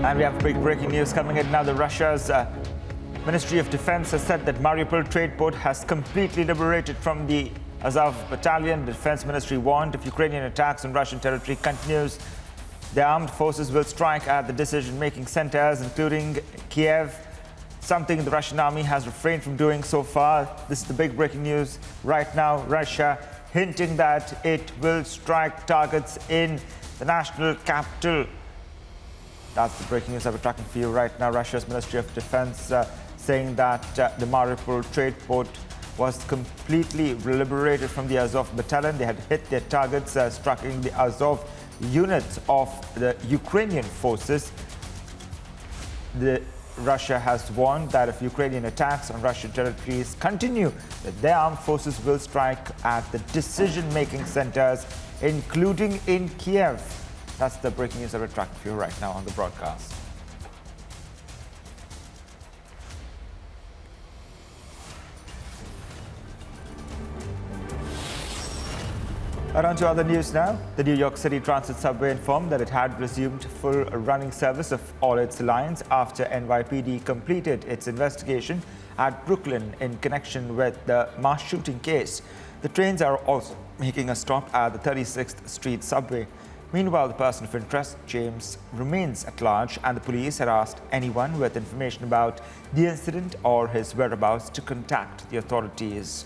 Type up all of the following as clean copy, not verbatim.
And we have big breaking news coming in now. Russia's Ministry of Defense has said that Mariupol trade port has completely liberated from the Azov battalion. The Defense Ministry warned if Ukrainian attacks on Russian territory continues, the armed forces will strike at the decision-making centers, including Kyiv, something the Russian army has refrained from doing so far. This is the big breaking news right now. Russia hinting that it will strike targets in the national capital. That's the breaking news that we're tracking for you right now. Russia's Ministry of Defense saying that the Mariupol trade port was completely liberated from the Azov battalion. They had hit their targets, striking the Azov units of the Ukrainian forces. Russia has warned that if Ukrainian attacks on Russian territories continue, that their armed forces will strike at the decision-making centers, including in Kyiv. That's the breaking news that we're tracking for you right now on the broadcast. On to other news now. The New York City Transit subway informed that it had resumed full running service of all its lines after NYPD completed its investigation at Brooklyn in connection with the mass shooting case. The trains are also making a stop at the 36th Street subway. Meanwhile, the person of interest, James, remains at large, and the police had asked anyone with information about the incident or his whereabouts to contact the authorities.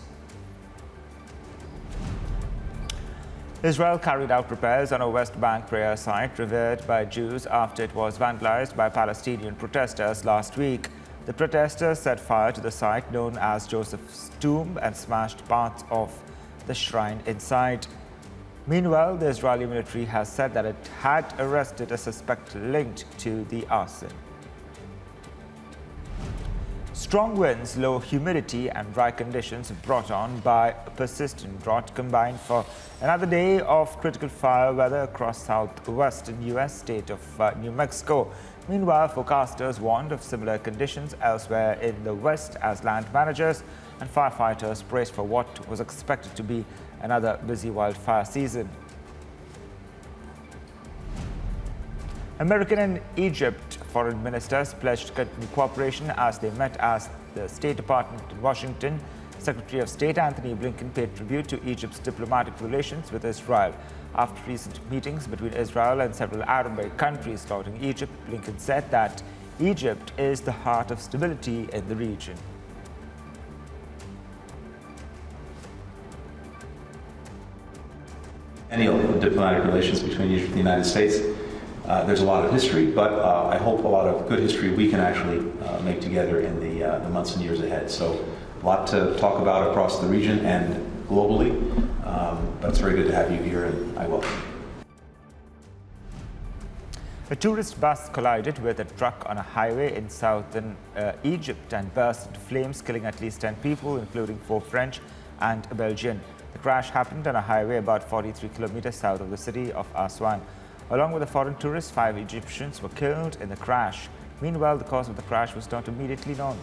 Israel carried out repairs on a West Bank prayer site revered by Jews after it was vandalized by Palestinian protesters last week. The protesters set fire to the site known as Joseph's Tomb and smashed parts of the shrine inside. Meanwhile, the Israeli military has said that it had arrested a suspect linked to the arson. Strong winds, low humidity and dry conditions brought on by a persistent drought combined for another day of critical fire weather across southwestern U.S. state of New Mexico. Meanwhile, forecasters warned of similar conditions elsewhere in the West as land managers and firefighters braced for what was expected to be another busy wildfire season. American and Egypt foreign ministers pledged to continue cooperation as they met as the State Department in Washington. Secretary of State Anthony Blinken paid tribute to Egypt's diplomatic relations with Israel. After recent meetings between Israel and several Arab countries touting Egypt, Blinken said that Egypt is the heart of stability in the region. Annual diplomatic relations between Egypt and the United States. There's a lot of history, but I hope a lot of good history we can actually make together in the months and years ahead. So a lot to talk about across the region and globally, but it's very good to have you here, and I welcome you. A tourist bus collided with a truck on a highway in southern Egypt and burst into flames, killing at least 10 people, including 4 French and a Belgian. The crash happened on a highway about 43 kilometers south of the city of Aswan. Along with the foreign tourists, 5 Egyptians were killed in the crash. Meanwhile, the cause of the crash was not immediately known.